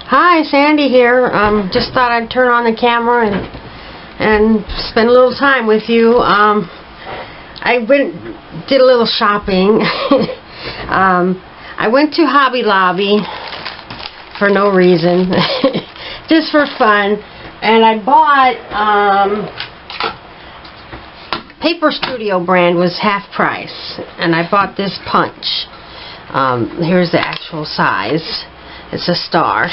Hi, Sandy here. Just thought I'd turn on the camera and spend a little time with you. I did a little shopping. I went to Hobby Lobby for no reason, just for fun, and I bought Paper Studio brand was half price, and I bought this punch. Here's the actual size. It's a star.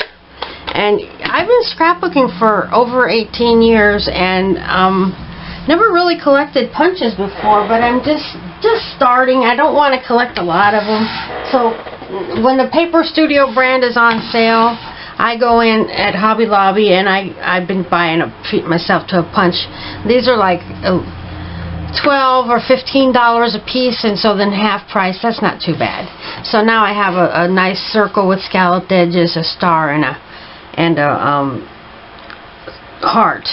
And I've been scrapbooking for over 18 years and never really collected punches before, but I'm just starting. I don't want to collect a lot of them. So when the Paper Studio brand is on sale, I go in at Hobby Lobby and I've been buying treat myself to a punch. These are like $12 or $15 a piece, and so then half price. That's not too bad. So now I have a nice circle with scalloped edges, a star, and a heart.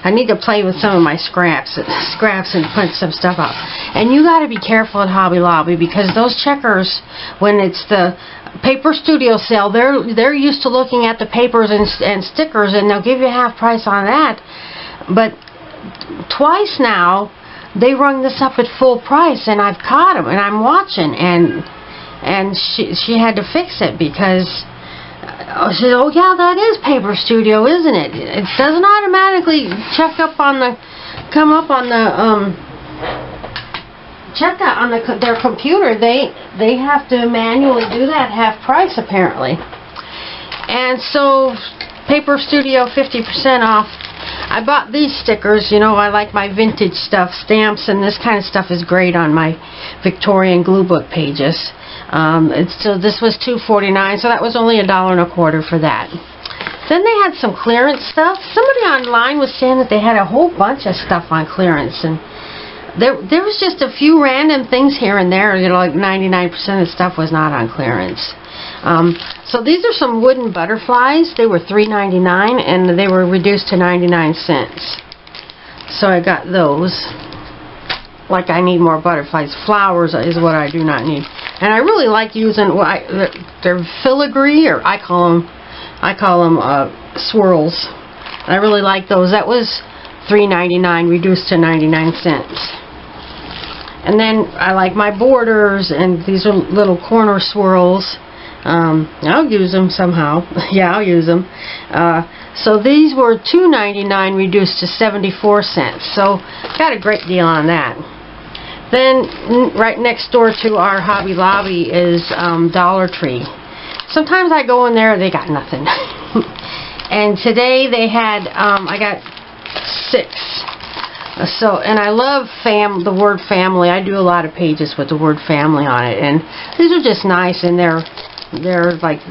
I need to play with some of my scraps and print some stuff out. And you got to be careful at Hobby Lobby, because those checkers, when it's the Paper Studio sale, they're used to looking at the papers and stickers, and they'll give you half price on that. But twice now they rung this up at full price, and I've caught them, and I'm watching, and she had to fix it because she said, "Oh yeah, that is Paper Studio, isn't it? It doesn't automatically check up on the their computer. They have to manually do that half price apparently." And so Paper Studio 50% off. I bought these stickers. You know, I like my vintage stuff, stamps, and this kind of stuff is great on my Victorian glue book pages. So this was $2.49, so that was only $1.25 for that. Then they had some clearance stuff. Somebody online was saying that they had a whole bunch of stuff on clearance, and there was just a few random things here and there. You know, like 99% of the stuff was not on clearance. So these are some wooden butterflies. They were $3.99 and they were reduced to 99 cents. So I got those. Like, I need more butterflies. Flowers is what I do not need. And I really like using they're filigree, or I call them swirls. I really like those. That was $3.99 reduced to 99 cents. And then I like my borders, and these are little corner swirls. I'll use them somehow. Yeah, I'll use them. So these were $2.99 reduced to 74 cents. So got a great deal on that. Then right next door to our Hobby Lobby is Dollar Tree. Sometimes I go in there, they got nothing. And today they had I got 6. So, and I love the word family. I do a lot of pages with the word family on it, and these are just nice, and they're like,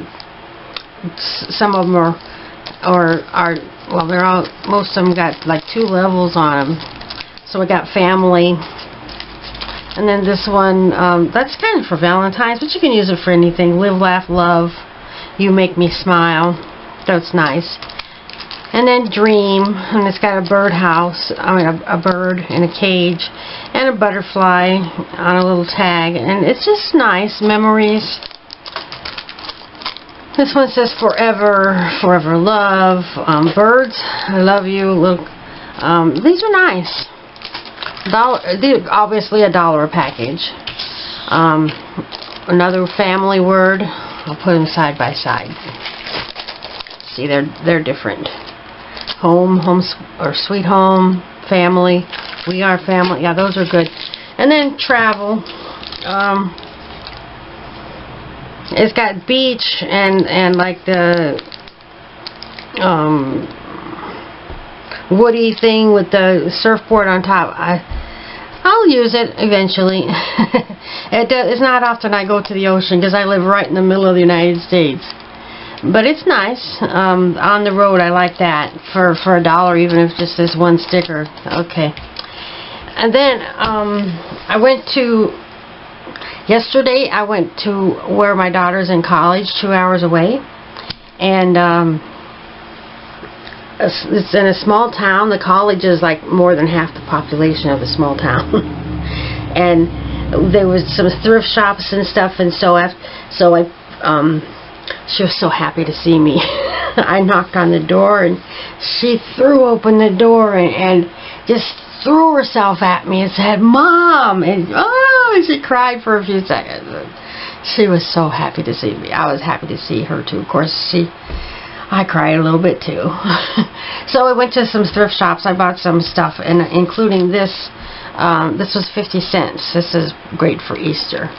some of them are well, they're all, most of them got like 2 levels on them. So we got family, and then this one, that's kind of for Valentine's, but you can use it for anything. Live, laugh, love, you make me smile. That's nice. And then dream, and it's got a birdhouse, a bird in a cage, and a butterfly on a little tag, and it's just nice. Memories. This one says forever, forever love. Birds, I love you. Look, these are nice. Obviously $1 a package. Another family word. I'll put them side by side. See, they're different. Home, or sweet home, family, we are family. Yeah, those are good. And then travel. It's got beach and like the woody thing with the surfboard on top. I'll use it eventually. It's not often I go to the ocean because I live right in the middle of the United States. But it's nice. On the road, I like that for $1, even if just this one sticker. Okay. And then yesterday I went to where my daughter's in college, 2 hours away, and it's in a small town. The college is like more than half the population of the small town, and there was some thrift shops and stuff, and so I she was so happy to see me. I knocked on the door, and she threw open the door and just threw herself at me and said, "Mom!" And she cried for a few seconds. She was so happy to see me. I was happy to see her too. Of course, I cried a little bit too. So I went to some thrift shops. I bought some stuff, and including this. This was 50 cents. This is great for Easter.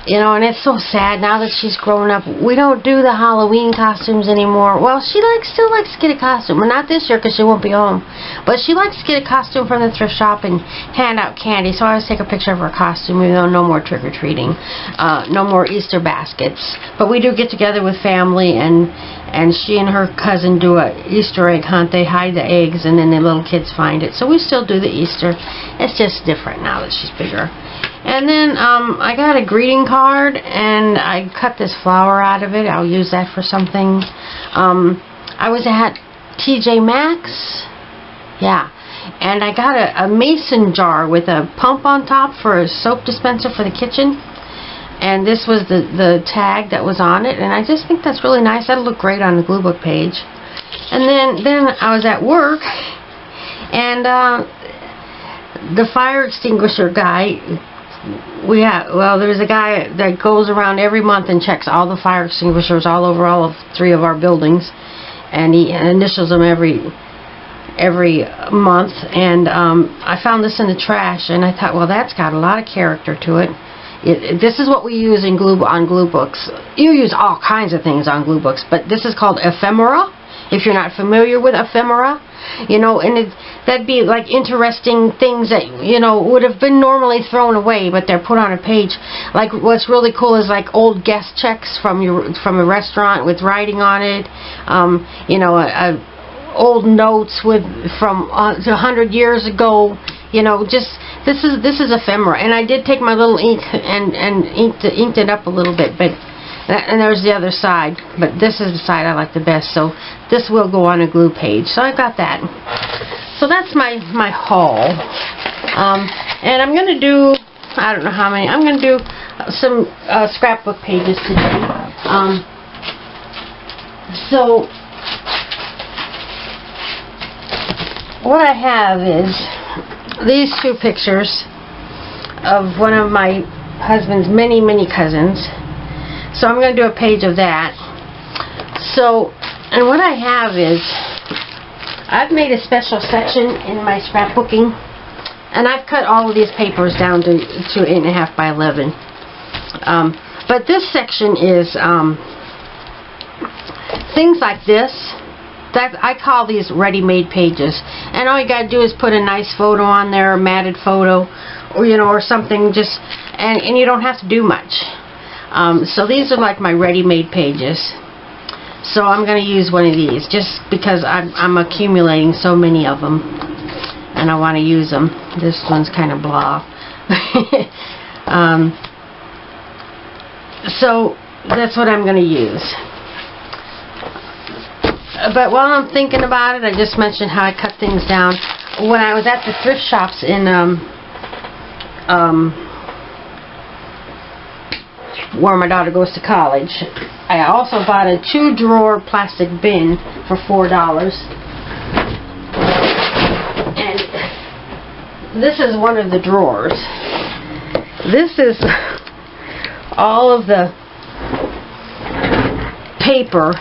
You know, and it's so sad now that she's grown up. We don't do the Halloween costumes anymore. Well, she still likes to get a costume. Well, not this year because she won't be home. But she likes to get a costume from the thrift shop and hand out candy. So I always take a picture of her costume, even though no more trick-or-treating. No more Easter baskets. But we do get together with family, and she and her cousin do a Easter egg hunt. They hide the eggs, and then the little kids find it. So we still do the Easter. It's just different now that she's bigger. And then I got a greeting card, and I cut this flower out of it. I'll use that for something. I was at TJ Maxx, yeah, and I got a mason jar with a pump on top for a soap dispenser for the kitchen. And this was the tag that was on it, and I just think that's really nice. That'll look great on the glue book page. And then I was at work, and the fire extinguisher guy. There's a guy that goes around every month and checks all the fire extinguishers all over all of 3 of our buildings, and he initials them every month. And I found this in the trash, and I thought, well, that's got a lot of character to it. This is what we use on glue books. You use all kinds of things on glue books, but this is called ephemera. If you're not familiar with ephemera, you know, and that'd be like interesting things that, you know, would have been normally thrown away, but they're put on a page. Like, what's really cool is like old guest checks from a restaurant with writing on it. You know, old notes from 100 years ago. You know, just this is ephemera. And I did take my little ink and inked it up a little bit, but. And there's the other side, but this is the side I like the best, so this will go on a glue page. So I got that. So that's my haul. And I'm going to do, I don't know how many, I'm going to do some scrapbook pages today. So what I have is these 2 pictures of one of my husband's many, many cousins. So I'm going to do a page of that. So, and what I have is, I've made a special section in my scrapbooking, and I've cut all of these papers down to 8.5 by 11. But this section is things like this. That I call these ready-made pages. And all you got to do is put a nice photo on there, a matted photo, or you know, or something. Just and you don't have to do much. So these are like my ready-made pages. So I'm going to use one of these just because I'm accumulating so many of them, and I want to use them. This one's kind of blah. So that's what I'm going to use. But while I'm thinking about it, I just mentioned how I cut things down. When I was at the thrift shops in where my daughter goes to college, I also bought a 2-drawer plastic bin for $4. And this is one of the drawers. This is all of the paper.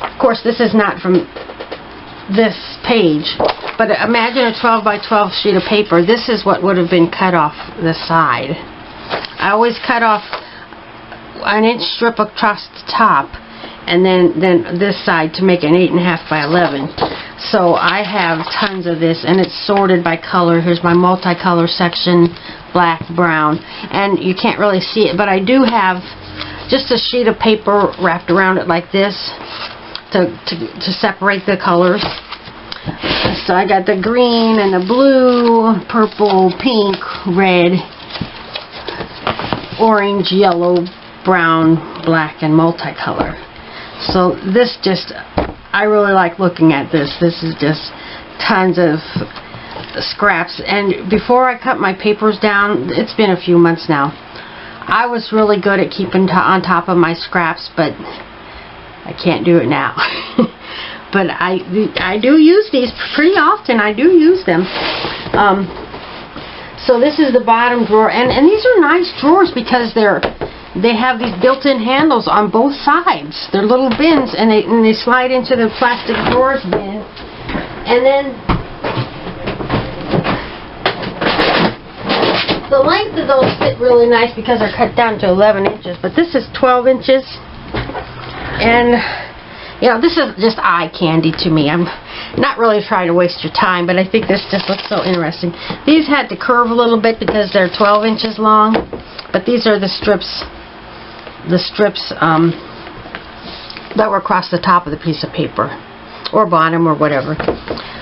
Of course, this is not from this page, but imagine a 12 by 12 sheet of paper. This is what would have been cut off the side. I always cut off an inch strip across the top, and then this side to make an 8.5 by 11. So I have tons of this, and it's sorted by color. Here's my multicolor section, black, brown, and you can't really see it, but I do have just a sheet of paper wrapped around it like this to separate the colors. So I got the green and the blue, purple, pink, red, orange, yellow, brown, black, and multicolor. So this just, I really like looking at this. This is just tons of scraps. And before I cut my papers down, it's been a few months now, I was really good at keeping on top of my scraps, but I can't do it now. But I do use these pretty often. I do use them. So this is the bottom drawer, and these are nice drawers because they have these built-in handles on both sides. They're little bins, and they slide into the plastic drawers bin. And then the length of those fit really nice because they're cut down to 11 inches. But this is 12 inches, and you know, this is just eye candy to me. I'm not really trying to waste your time, but I think this just looks so interesting. These had to curve a little bit because they're 12 inches long, but these are the strips that were across the top of the piece of paper, or bottom, or whatever.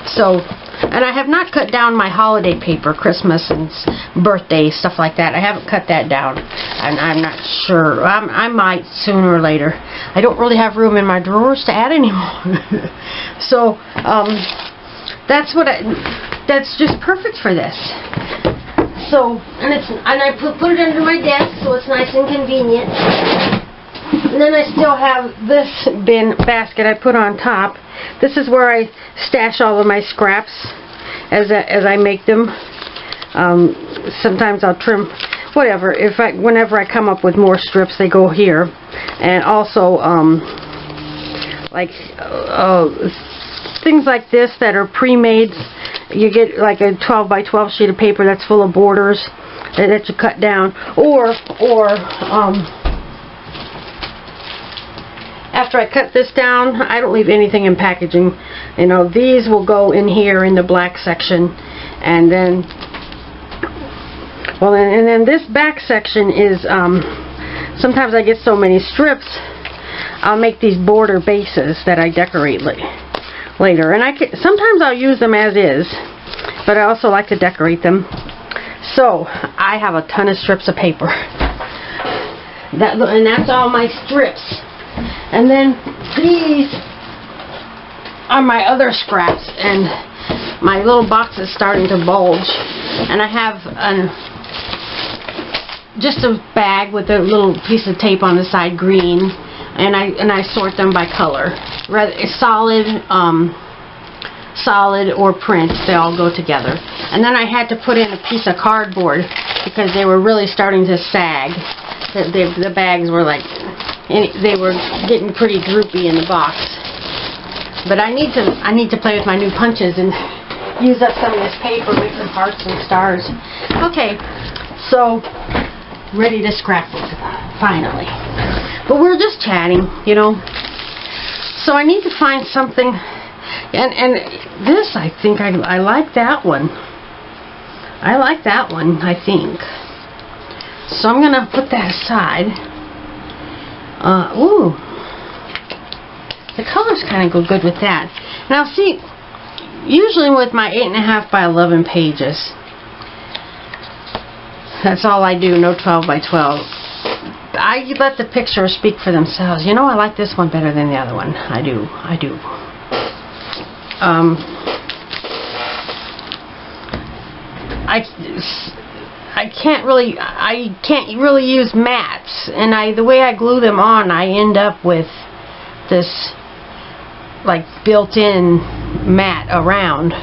So, and I have not cut down my holiday paper, Christmas and birthday, stuff like that. I haven't cut that down. I'm not sure. I might sooner or later. I don't really have room in my drawers to add anymore. So, that's just perfect for this. So, and I put it under my desk so it's nice and convenient. And then I still have this bin basket I put on top. This is where I stash all of my scraps as I make them. Sometimes I'll trim whatever. Whenever I come up with more strips, they go here. And also things like this that are pre-made. You get like a 12 by 12 sheet of paper that's full of borders that you cut down, or after I cut this down, I don't leave anything in packaging. You know, these will go in here in the black section, and then, well, and then this back section is, sometimes I get so many strips, I'll make these border bases that I decorate later. And sometimes I'll use them as is, but I also like to decorate them. So, I have a ton of strips of paper. And that's all my strips. And then these are my other scraps, and my little box is starting to bulge. And I have just a bag with a little piece of tape on the side, green, and I sort them by color. Solid or print, they all go together. And then I had to put in a piece of cardboard because they were really starting to sag. The bags were like, they were getting pretty droopy in the box. But I need to play with my new punches and use up some of this paper, make some hearts and stars. Okay, so ready to scrapbook finally. But we're just chatting, you know. So I need to find something, and this, I think I like that one. I like that one, I think. So I'm gonna put that aside. Ooh, the colors kind of go good with that. Now see, usually with my 8.5 by 11 pages, that's all I do, no 12 by 12. I let the pictures speak for themselves. You know, I like this one better than the other one. I do. I can't really use mats, and the way I glue them on, I end up with this like built-in mat around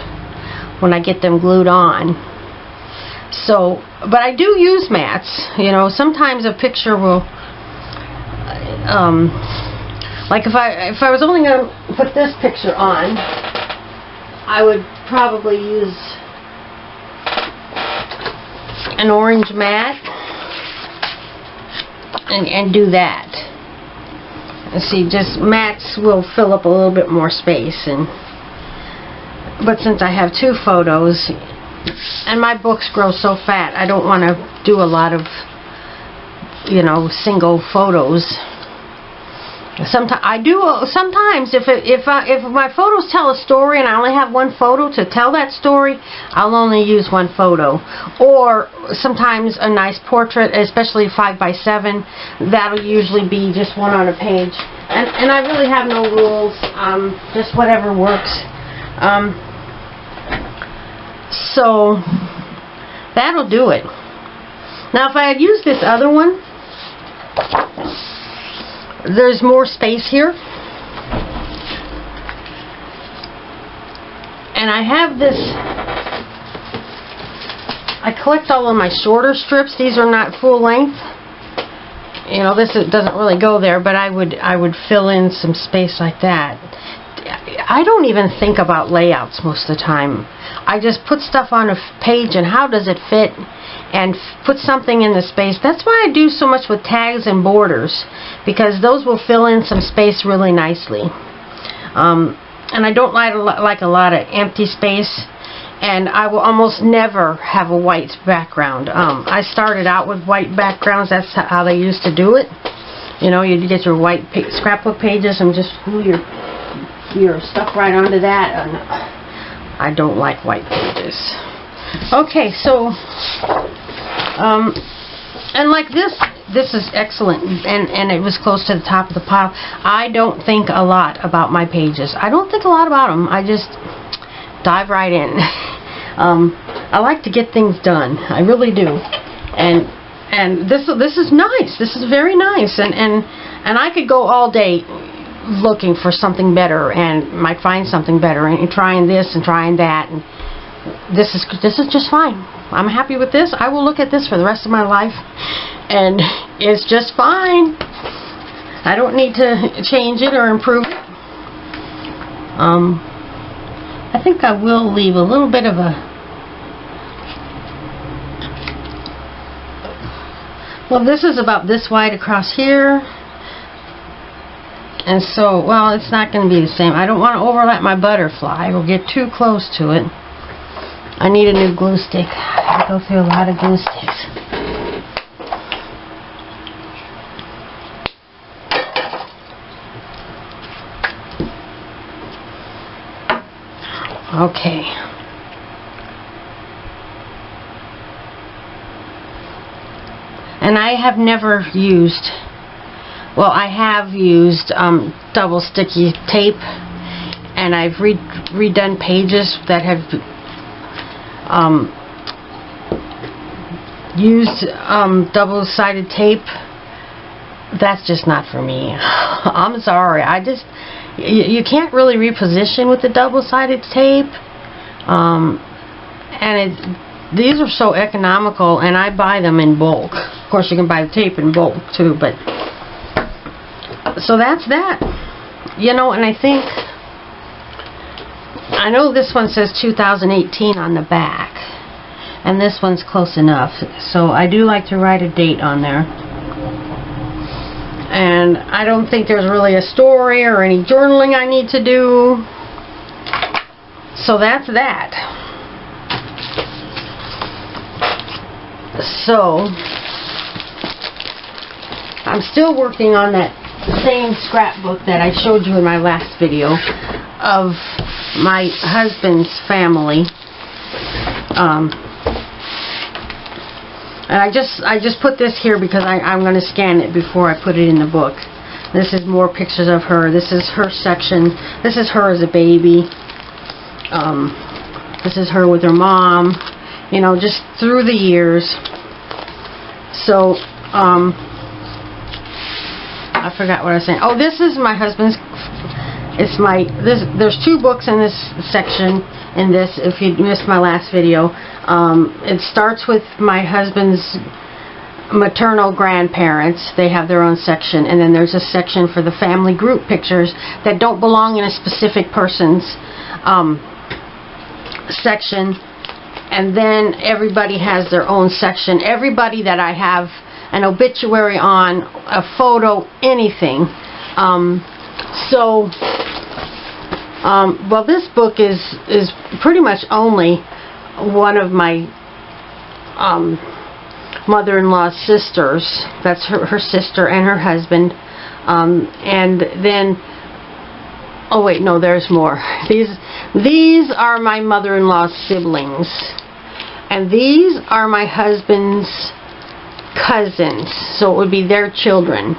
when I get them glued on. So, but I do use mats. You know, sometimes a picture will, like if I was only going to put this picture on, I would probably use an orange mat and do that. And see, just mats will fill up a little bit more space, but since I have two photos, and my books grow so fat, I don't want to do a lot of, you know, single photos. Sometimes if my photos tell a story and I only have one photo to tell that story, I'll only use one photo. Or sometimes a nice portrait, especially 5 by 7, that'll usually be just one on a page. And I really have no rules, just whatever works. So that'll do it. Now if I had used this other one, there's more space here, And I have this, I collect all of my shorter strips. These are not full length. You know, this doesn't really go there, but I would fill in some space like that. I don't even think about layouts most of the time. I just put stuff on a page and how does it fit, and put something in the space. That's why I do so much with tags and borders, because those will fill in some space really nicely. And I don't like a lot of empty space, and I will almost never have a white background. I started out with white backgrounds. That's how they used to do it. You know, you get your white scrapbook pages and just glue your stuff right onto that. And I don't like white pages. Okay, so and like this is excellent, and it was close to the top of the pile. I don't think a lot about my pages. I don't think a lot about them. I just dive right in. I like to get things done. I really do. And this is nice. This is very nice. And I could go all day looking for something better, and might find something better, and trying this and trying that. And this is just fine. I'm happy with this. I will look at this for the rest of my life, and it's just fine. I don't need to change it or improve it. I think I will leave a little bit of a, well, this is about this wide across here, and so, well, it's not going to be the same. I don't want to overlap my butterfly or get too close to it. I need a new glue stick. I go through a lot of glue sticks. Okay. And I have never used, well, I have used double sticky tape, and I've redone pages that have used double-sided tape. That's just not for me. I'm sorry. You can't really reposition with the double-sided tape, and these are so economical, and I buy them in bulk. Of course, you can buy the tape in bulk too, but so that's that. You know, and I know this one says 2018 on the back, and this one's close enough, so I do like to write a date on there. And I don't think there's really a story or any journaling I need to do. So that's that. So I'm still working on that same scrapbook that I showed you in my last video of my husband's family. And I just put this here because I'm going to scan it before I put it in the book. This is more pictures of her. This is her section. This is her as a baby. This is her with her mom. You know, just through the years. So, I forgot what I was saying. Oh, this is my husband's. There's two books in this section. In this, if you missed my last video, it starts with my husband's maternal grandparents. They have their own section, and then there's a section for the family group pictures that don't belong in a specific person's section, and then everybody has their own section. Everybody that I have an obituary on, a photo, anything. Well, this book is pretty much only one of my mother-in-law's sisters. That's her sister and her husband. And then, oh wait, no, there's more. These are my mother-in-law's siblings, and these are my husband's cousins. So it would be their children.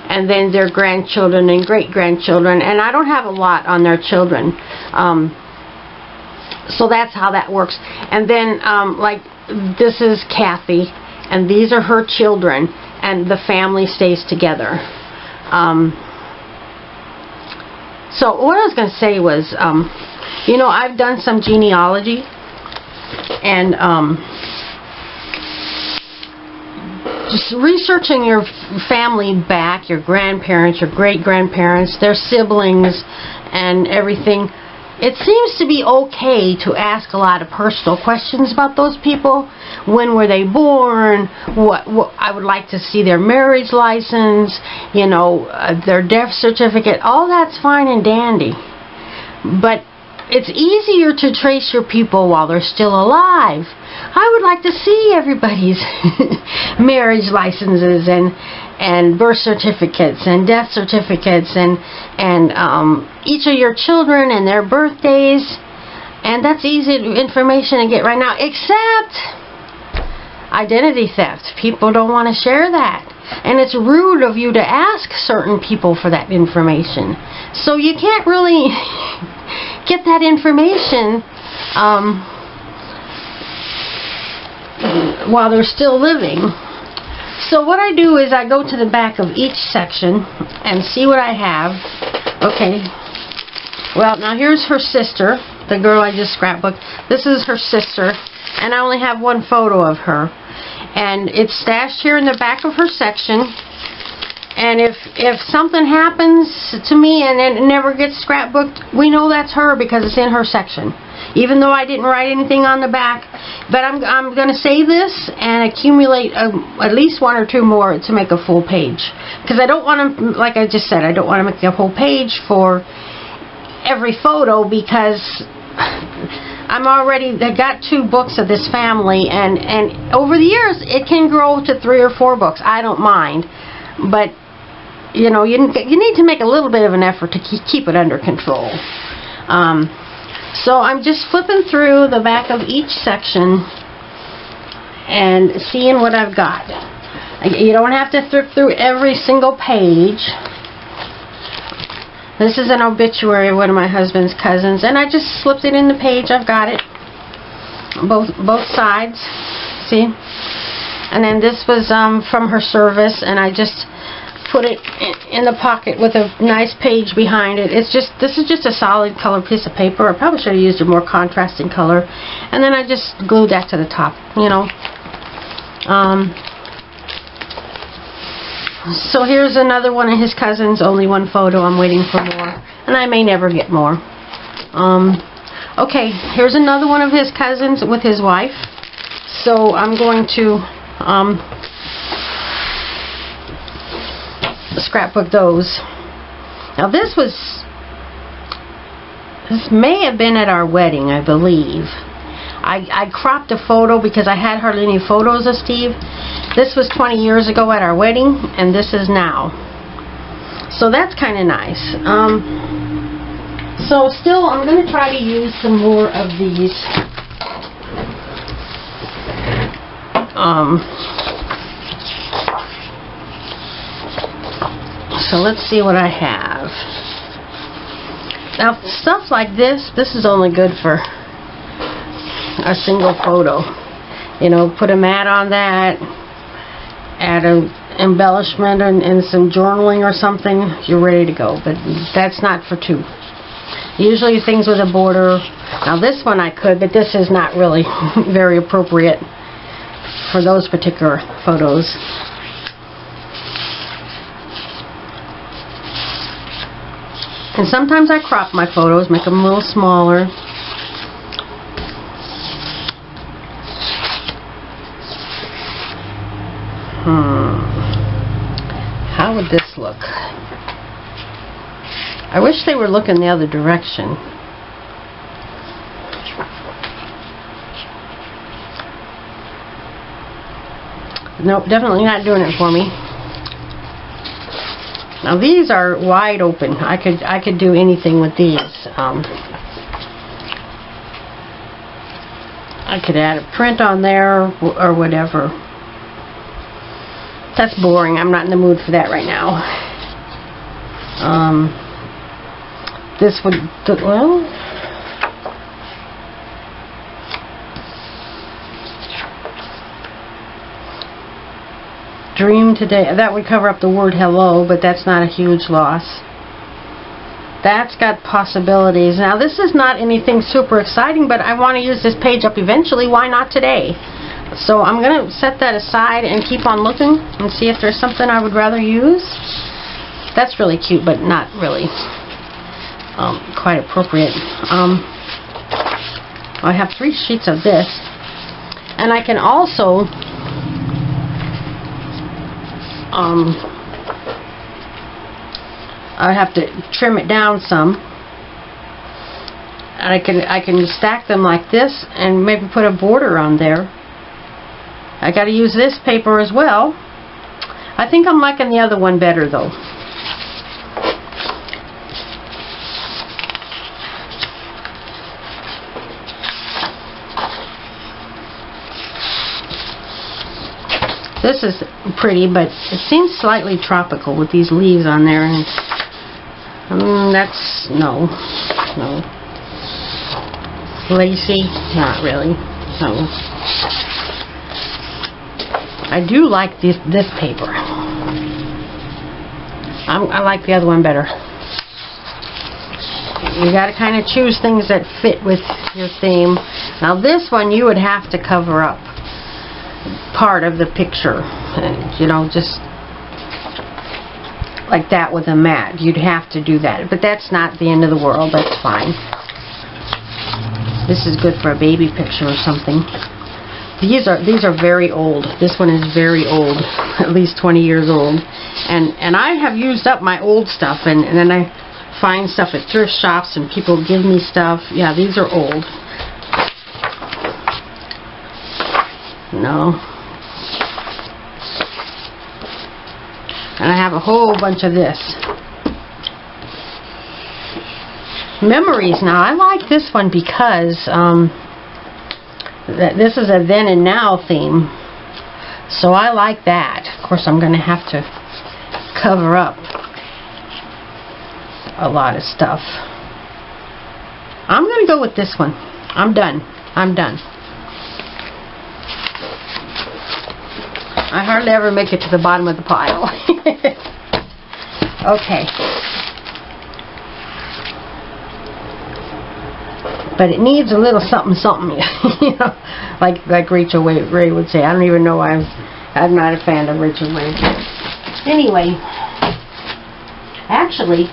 And then their grandchildren and great-grandchildren, and I don't have a lot on their children. So that's how that works. And then, like, this is Kathy, and these are her children, and the family stays together. So what I was going to say was, You know, I've done some genealogy, and just researching your family back, your grandparents, your great-grandparents, their siblings, and everything. It seems to be okay to ask a lot of personal questions about those people. When were they born? What I would like to see their marriage license, you know, their death certificate. All that's fine and dandy. But it's easier to trace your people while they're still alive. I would like to see everybody's marriage licenses and birth certificates and death certificates and each of your children and their birthdays. And that's easy information to get right now, except identity theft. People don't want to share that. And it's rude of you to ask certain people for that information. So you can't really get that information while they're still living. So what I do is I go to the back of each section and see what I have. Okay. Well, now here's her sister, the girl I just scrapbooked. This is her sister, and I only have one photo of her. And it's stashed here in the back of her section. And if something happens to me and it never gets scrapbooked, we know that's her because it's in her section. Even though I didn't write anything on the back. But I'm going to save this and accumulate at least one or two more to make a full page. Because I don't want to, like I just said, I don't want to make a whole page for every photo, because I got 2 books of this family, and over the years it can grow to 3 or 4 books. I don't mind. But you know, you need to make a little bit of an effort to keep it under control. So I'm just flipping through the back of each section and seeing what I've got. You don't have to flip through every single page. This is an obituary of one of my husband's cousins, and I just slipped it in the page. I've got it. Both sides. See? And then this was from her service, and I just put it in the pocket with a nice page behind it. This is just a solid color piece of paper. I probably should have used a more contrasting color. And then I just glued that to the top, you know. So here's another one of his cousins, only one photo. I'm waiting for more, and I may never get more. Okay, here's another one of his cousins with his wife. So I'm going to scrapbook those. Now this may have been at our wedding, I believe. I cropped a photo because I had hardly any photos of Steve. This was 20 years ago at our wedding, and this is now. So that's kind of nice. So still, I'm going to try to use some more of these. So let's see what I have. Now, stuff like this is only good for a single photo. You know, put a mat on that, add an embellishment and some journaling or something, you're ready to go. But that's not for 2. Usually things with a border. Now this one I could, but this is not really very appropriate for those particular photos. And sometimes I crop my photos, make them a little smaller. How would this look? I wish they were looking the other direction. Nope, definitely not doing it for me. Now these are wide open. I could do anything with these. I could add a print on there or whatever. That's boring. I'm not in the mood for that right now. This would, well, dream today. That would cover up the word hello, but that's not a huge loss. That's got possibilities. Now this is not anything super exciting, but I want to use this page up eventually. Why not today? So I'm going to set that aside and keep on looking and see if there's something I would rather use. That's really cute, but not really quite appropriate. I have 3 sheets of this, and I can also I have to trim it down some, and I can stack them like this and maybe put a border on there. I got to use this paper as well. I think I'm liking the other one better though. This is pretty, but it seems slightly tropical with these leaves on there, and that's no. Lacy, not really. No. I do like this paper. I like the other one better. You got to kind of choose things that fit with your theme. Now this one you would have to cover up part of the picture, you know, just like that with a mat. You'd have to do that, but that's not the end of the world. That's fine. This is good for a baby picture or something. These are very old. This one is very old, at least 20 years old, and I have used up my old stuff, and then I find stuff at thrift shops and people give me stuff. Yeah, these are old. No. And I have a whole bunch of this. Memories. Now, I like this one because this is a then and now theme. So I like that. Of course, I'm going to have to cover up a lot of stuff. I'm going to go with this one. I'm done. I'm done. I hardly ever make it to the bottom of the pile. Okay. But it needs a little something, you know, like Rachel Ray would say. I don't even know why I'm not a fan of Rachel Ray. Anyway, actually,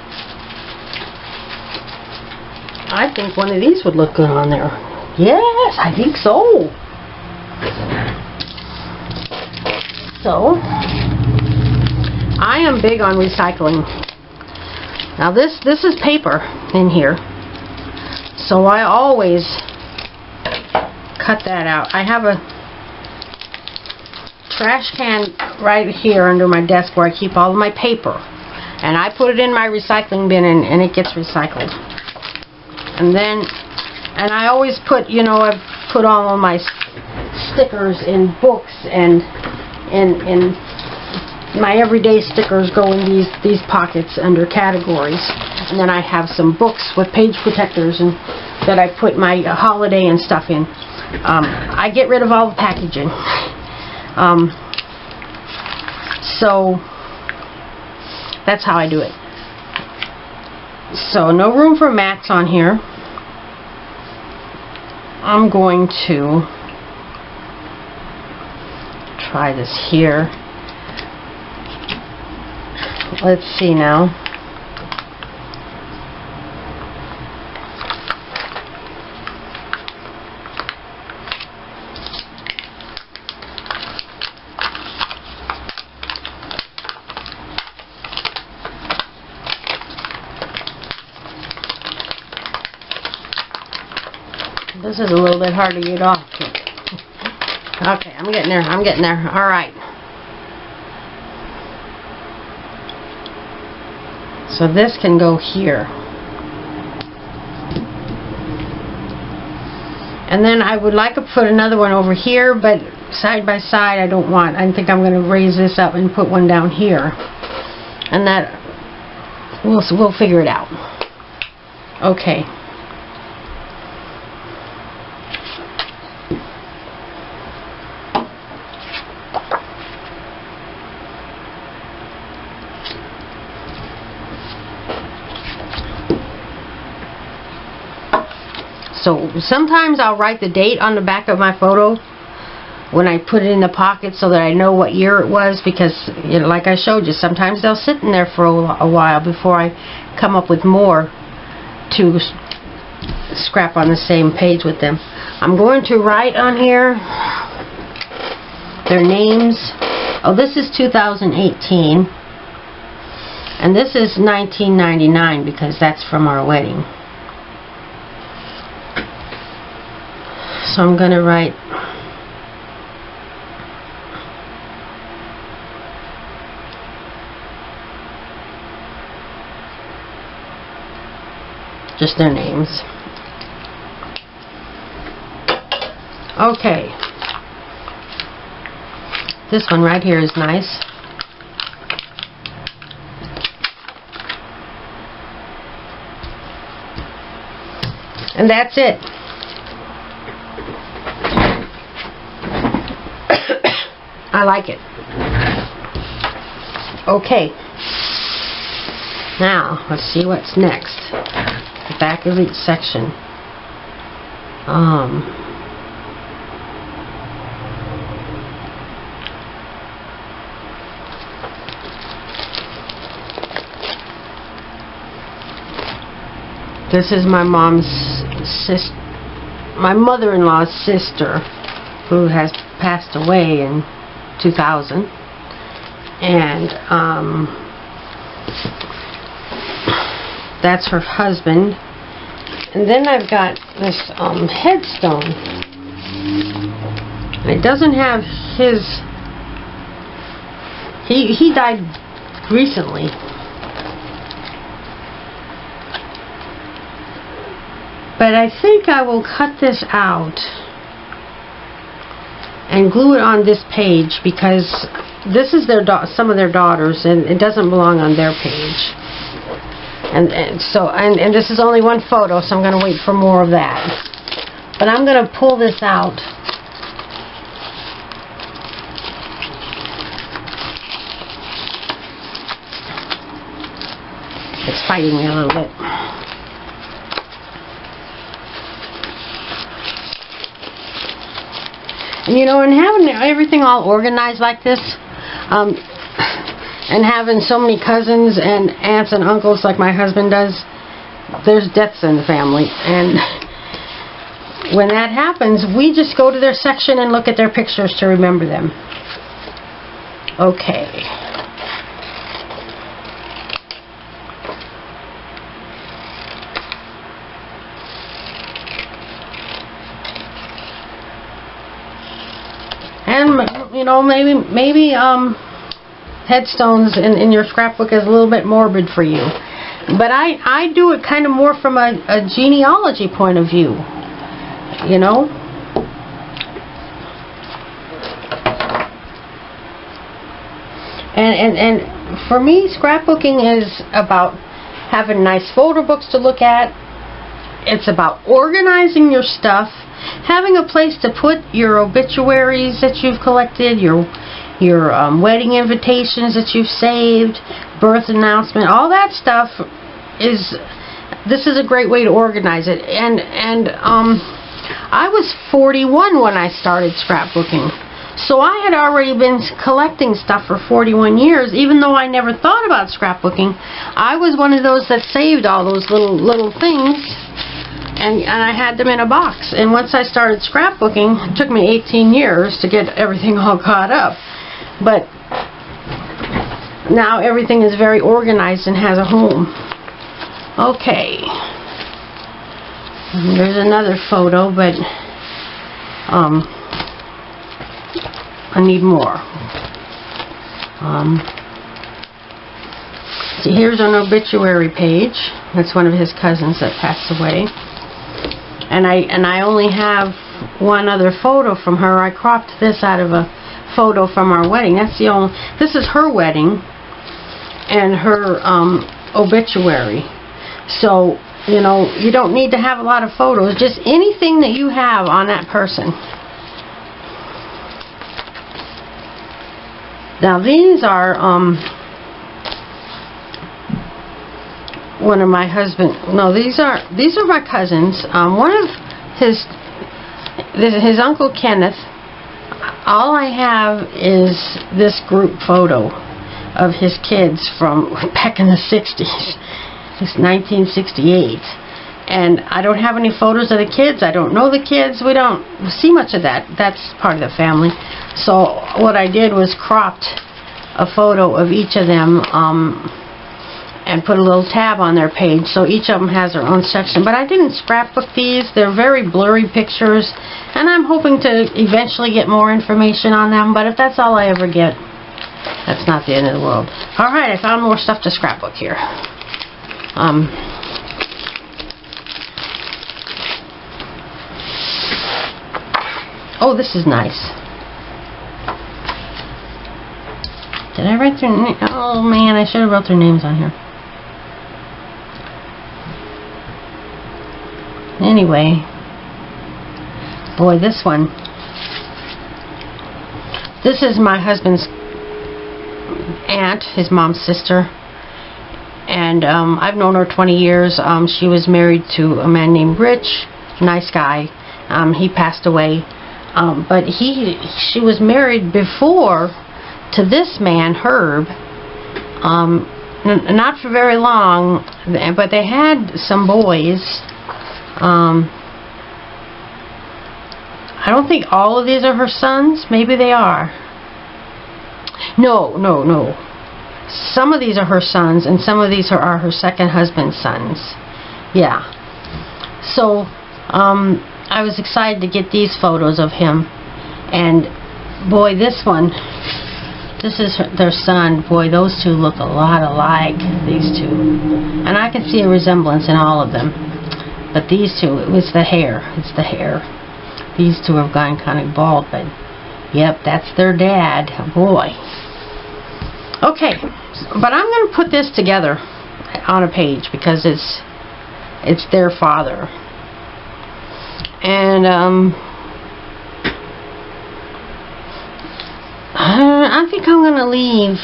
I think one of these would look good on there. Yes, I think so. So, I am big on recycling. Now this is paper in here, so I always cut that out. I have a trash can right here under my desk where I keep all of my paper, and I put it in my recycling bin, and it gets recycled. And I always put, you know, I put all of my stickers in books, and my everyday stickers go in these pockets under categories, and then I have some books with page protectors and that I put my holiday and stuff in. I get rid of all the packaging. So that's how I do it. So no room for mats on here. I'm going to try this here. Let's see now. This is a little bit hard to get off. Okay, I'm getting there. I'm getting there. All right. So this can go here. And then I would like to put another one over here, but side by side I don't want. I think I'm going to raise this up and put one down here. And that we'll figure it out. Okay. So sometimes I'll write the date on the back of my photo when I put it in the pocket so that I know what year it was, because, you know, like I showed you, sometimes they'll sit in there for a while before I come up with more to scrap on the same page with them. I'm going to write on here their names. Oh, this is 2018, and this is 1999 because that's from our wedding. So I'm going to write just their names. Okay. This one right here is nice. And that's it. I like it. Okay. Now, let's see what's next. The back of each section. This is my my mother-in-law's sister, who has passed away in 2000, and that's her husband. And then I've got this headstone. It doesn't have his. He died recently. But I think I will cut this out and glue it on this page, because this is some of their daughters, and it doesn't belong on their page. And this is only one photo, so I'm going to wait for more of that. But I'm going to pull this out. It's fighting me a little bit. And you know, and having everything all organized like this, and having so many cousins and aunts and uncles like my husband does, there's deaths in the family. And when that happens, we just go to their section and look at their pictures to remember them. Okay. And, you know, maybe headstones in your scrapbook is a little bit morbid for you. But I do it kind of more from a genealogy point of view, you know. And for me, scrapbooking is about having nice photo books to look at. It's about organizing your stuff, having a place to put your obituaries that you've collected, your wedding invitations that you've saved, birth announcement, all that stuff this is a great way to organize it. And I was 41 when I started scrapbooking, so I had already been collecting stuff for 41 years. Even though I never thought about scrapbooking, I was one of those that saved all those little things, and I had them in a box. And once I started scrapbooking, it took me 18 years to get everything all caught up. But now everything is very organized and has a home. Okay. There's another photo, but I need more. See, here's an obituary page. That's one of his cousins that passed away. And I only have one other photo from her. I cropped this out of a photo from our wedding. That's the only. This is her wedding and her obituary. So, you know, you don't need to have a lot of photos. Just anything that you have on that person. Now these are one of my husband. No, these are my cousins. One of his Uncle Kenneth. All I have is this group photo of his kids from back in the 60s. It's 1968. And I don't have any photos of the kids. I don't know the kids. We don't see much of that. That's part of the family. So what I did was cropped a photo of each of them and put a little tab on their page. So each of them has their own section. But I didn't scrapbook these. They're very blurry pictures. And I'm hoping to eventually get more information on them. But if that's all I ever get, that's not the end of the world. Alright, I found more stuff to scrapbook here. Oh, this is nice. Did I write their name? Oh man, I should have wrote their names on here. Anyway, boy, this one. This is my husband's aunt, his mom's sister. And I've known her 20 years. She was married to a man named Rich, nice guy. He passed away. But she was married before to this man, Herb. Not for very long, but they had some boys. I don't think all of these are her sons. Maybe they are. No. Some of these are her sons, and some of these are her second husband's sons. Yeah. So, I was excited to get these photos of him. And, boy, this one, this is their son. Boy, those two look a lot alike, these two. And I can see a resemblance in all of them. But these two, it was the hair. It's the hair. These two have gone kind of bald, but, yep, that's their dad. Boy. Okay, but I'm going to put this together on a page because it's their father. And I think I'm going to leave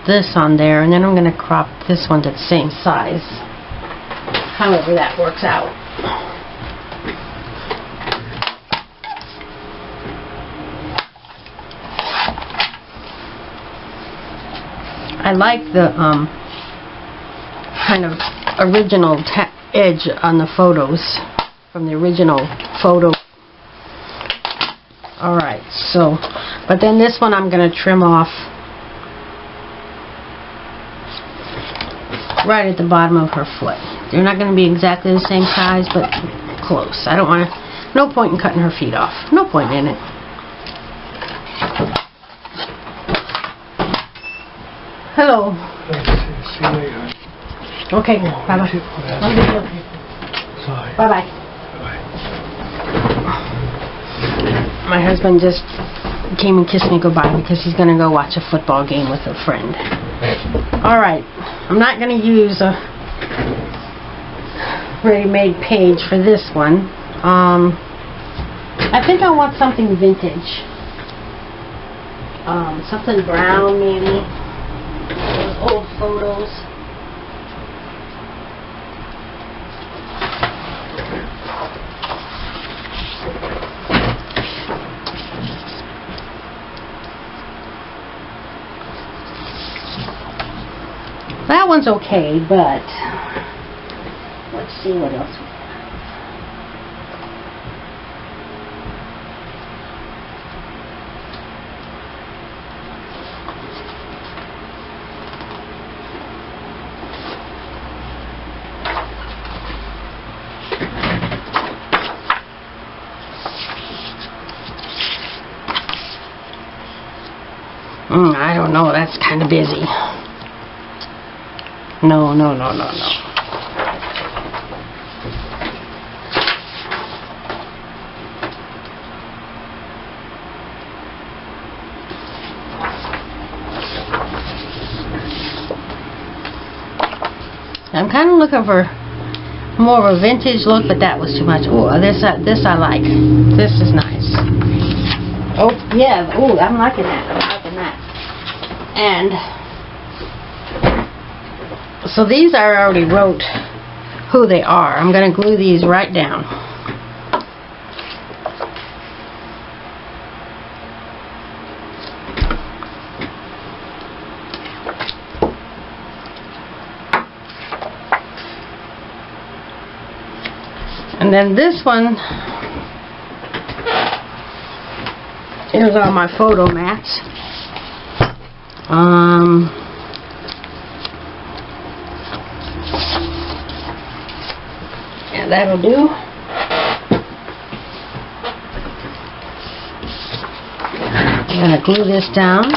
this on there, and then I'm going to crop this one to the same size. However that works out. I like the kind of original edge on the photos from the original photo. Alright, so, but then this one I'm going to trim off right at the bottom of her foot. They're not going to be exactly the same size, but close. I don't want to, no point in cutting her feet off. No point in it. Hello. See you later. Okay, bye-bye. Sorry. Bye-bye. Bye. My husband just came and kissed me goodbye because he's going to go watch a football game with a friend. Alright, I'm not going to use a ready-made page for this one. I think I want something vintage. Something brown maybe. Those old photos. That one's okay, but let's see what else we have. I don't know, that's kind of busy. No. I'm kind of looking for more of a vintage look, but that was too much. Oh, this I like. This is nice. Oh, yeah. Oh, I'm liking that. And so these I already wrote who they are. I'm going to glue these right down. And then this one, here's all my photo mats. Yeah, that'll do. I'm going to glue this down.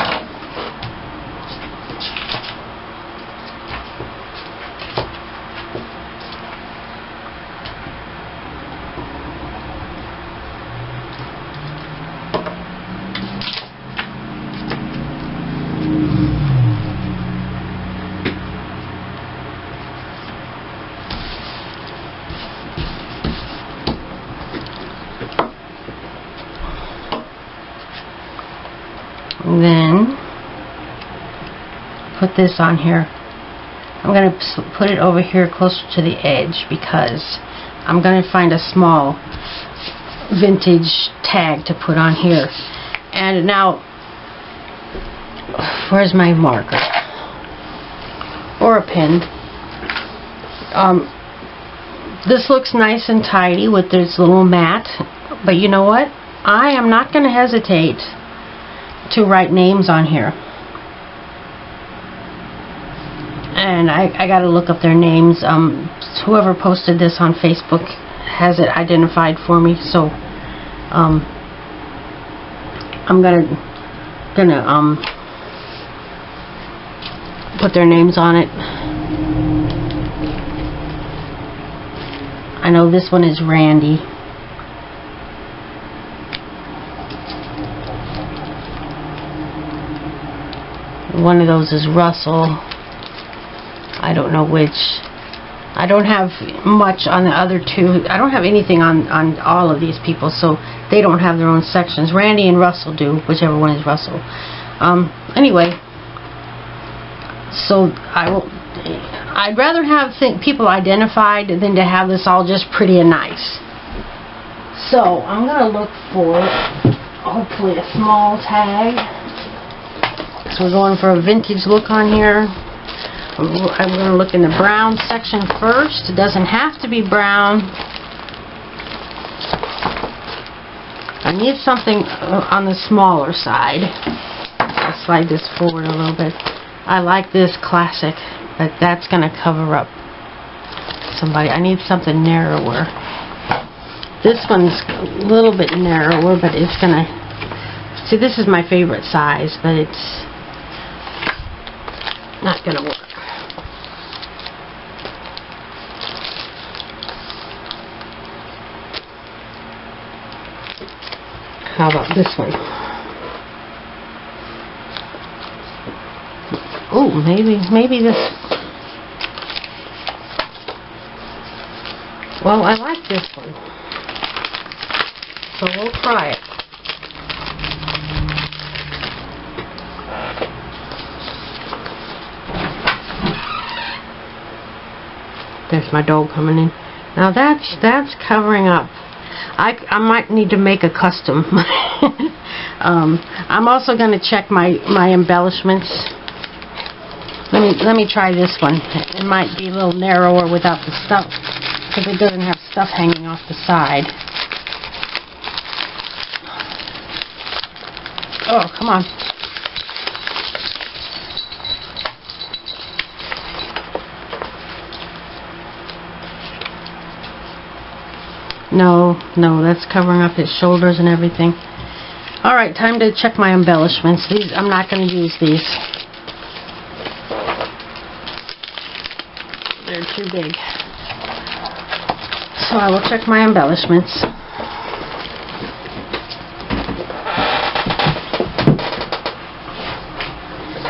Then put this on here. I'm going to put it over here closer to the edge because I'm going to find a small vintage tag to put on here. And now, where's my marker? Or a pen. This looks nice and tidy with this little mat, but you know what? I am not going to hesitate to write names on here. And I got to look up their names. Whoever posted this on Facebook has it identified for me, so I'm gonna put their names on it. I know this one is Randy. One of those is Russell. I don't know which. I don't have much on the other two. I don't have anything on all of these people, so they don't have their own sections. Randy and Russell do, whichever one is Russell. Anyway, so I'd rather have people identified than to have this all just pretty and nice. So I'm gonna look for hopefully a small tag. So we're going for a vintage look on here. I'm going to look in the brown section first. It doesn't have to be brown. I need something on the smaller side. I'll slide this forward a little bit. I like this classic, but that's going to cover up somebody. I need something narrower. This one's a little bit narrower, but it's going to... See, this is my favorite size, but it's not going to work. How about this one? Oh, maybe this. Well, I like this one, so we'll try it. There's my dog coming in. Now that's covering up. I might need to make a custom. I'm also going to check my embellishments. Let me try this one. It might be a little narrower without the stuff, because it doesn't have stuff hanging off the side. Oh, come on. No, that's covering up his shoulders and everything. Alright, time to check my embellishments. These, I'm not going to use these. They're too big. So I will check my embellishments.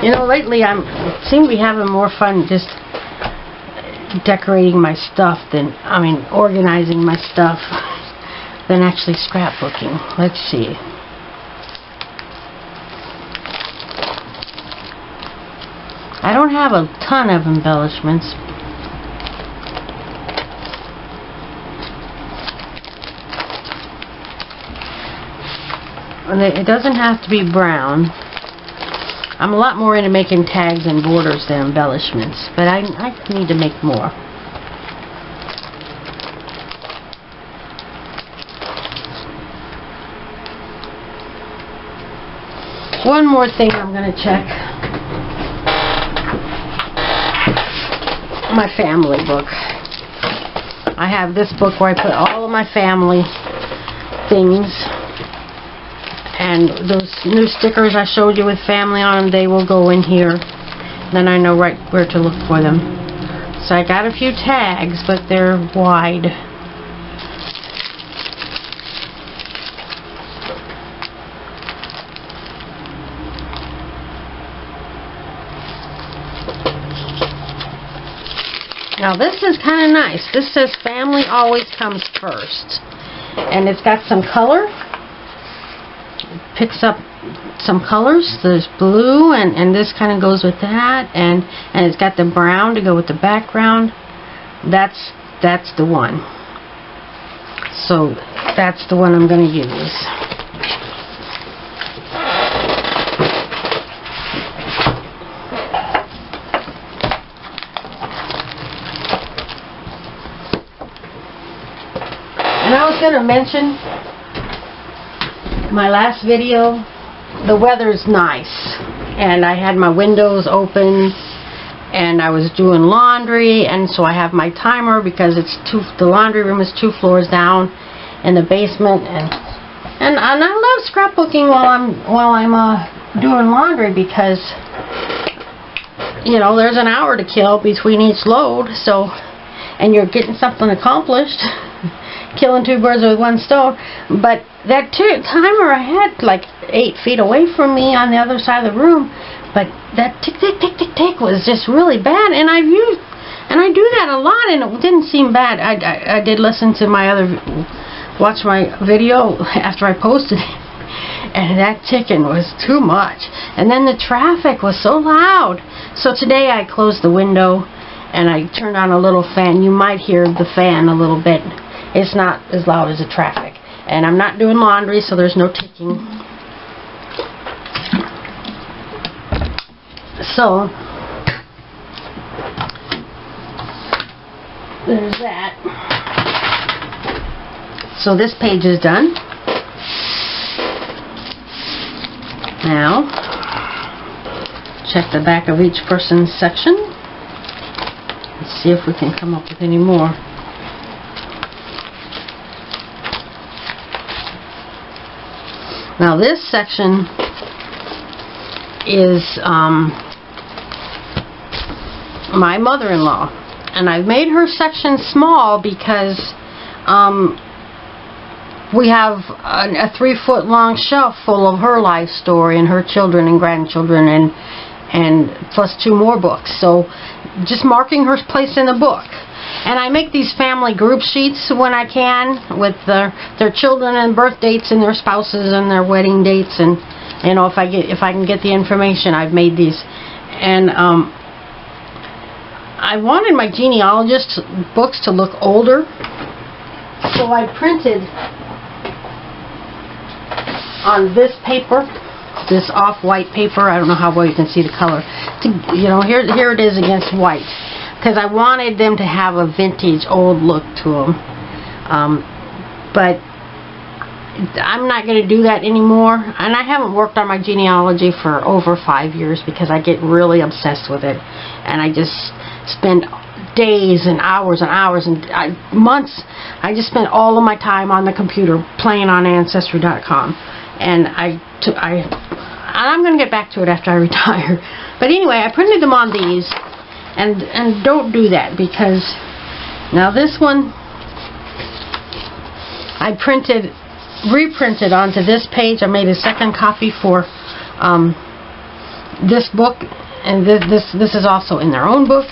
You know, lately I seem to be having more fun just decorating my stuff than, organizing my stuff than actually scrapbooking. Let's see. I don't have a ton of embellishments. And it doesn't have to be brown. I'm a lot more into making tags and borders than embellishments, but I need to make more. One more thing I'm going to check. My family book. I have this book where I put all of my family things, and those new stickers I showed you with family on them, they will go in here. Then I know right where to look for them. So I got a few tags, but they're wide. Now this is kind of nice. This says family always comes first. And it's got some color. It picks up some colors. There's blue, and this kind of goes with that. And it's got the brown to go with the background. That's the one. So that's the one I'm going to use. And I was going to mention my last video, the weather's nice, and I had my windows open, and I was doing laundry, and so I have my timer because the laundry room is 2 floors down in the basement, and I love scrapbooking while I'm doing laundry because, you know, there's an hour to kill between each load, so, and you're getting something accomplished. Killing 2 birds with 1 stone. But that timer I had like 8 feet away from me on the other side of the room, but that tick tick tick tick tick was just really bad, and I do that a lot, and it didn't seem bad. I did listen to watch my video after I posted it, and that ticking was too much, and then the traffic was so loud. So today I closed the window and I turned on a little fan. You might hear the fan a little bit. It's not as loud as the traffic. And I'm not doing laundry, so there's no ticking. So, there's that. So this page is done. Now, check the back of each person's section. Let's see if we can come up with any more. Now this section is my mother-in-law, and I've made her section small because we have a 3-foot long shelf full of her life story and her children and grandchildren, and plus 2 more books. So just marking her place in the book. And I make these family group sheets when I can with their children and birth dates and their spouses and their wedding dates, and you know, if I can get the information, I've made these. And I wanted my genealogist books to look older, so I printed on this paper, this off-white paper. I don't know how well you can see the color. You know, here it is against white, because I wanted them to have a vintage, old look to them. But I'm not going to do that anymore, and I haven't worked on my genealogy for over 5 years because I get really obsessed with it, and I just spend days and hours and hours and months. I just spent all of my time on the computer playing on Ancestry.com, and I'm going to get back to it after I retire. But anyway, I printed them on these. And don't do that, because now this one I reprinted onto this page. I made a second copy for this book, and this is also in their own book.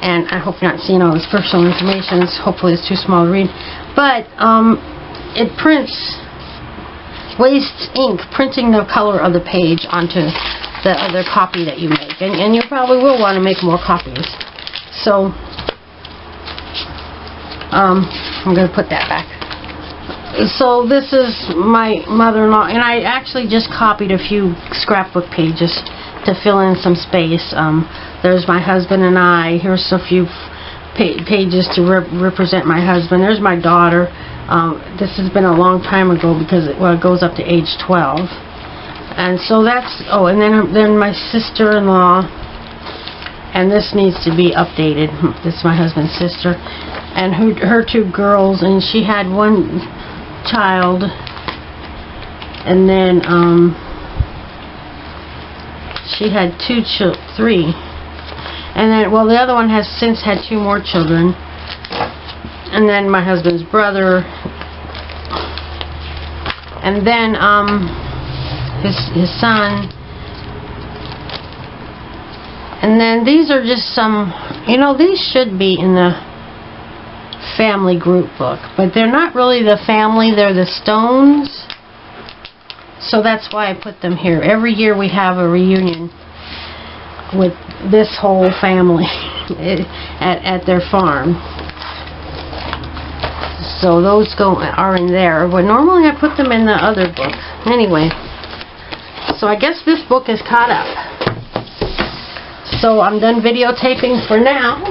And I hope you're not seeing all this personal information. Hopefully it's too small to read, but it wastes ink printing the color of the page onto the other copy that you make, and you probably will want to make more copies. So I'm going to put that back. So this is my mother-in-law, and I actually just copied a few scrapbook pages to fill in some space. There's my husband and I. Here's a few pages to represent my husband. There's my daughter. This has been a long time ago because it goes up to age 12. And so that's, oh, and then my sister-in-law, and this needs to be updated. This is my husband's sister, and her 2 girls, and she had 1 child, and then she had 3, and then, well, the other one has since had 2 more children, and then my husband's brother, and then his son. And then these are just some, these should be in the family group book, but they're not really the family, they're the Stones. So that's why I put them here. Every year we have a reunion with this whole family at their farm. So those are in there, but normally I put them in the other book. Anyway, so I guess this book is caught up. So I'm done videotaping for now,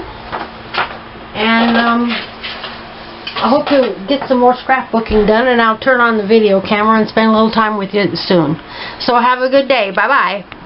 and I hope to get some more scrapbooking done, and I'll turn on the video camera and spend a little time with you soon. So have a good day. Bye-bye.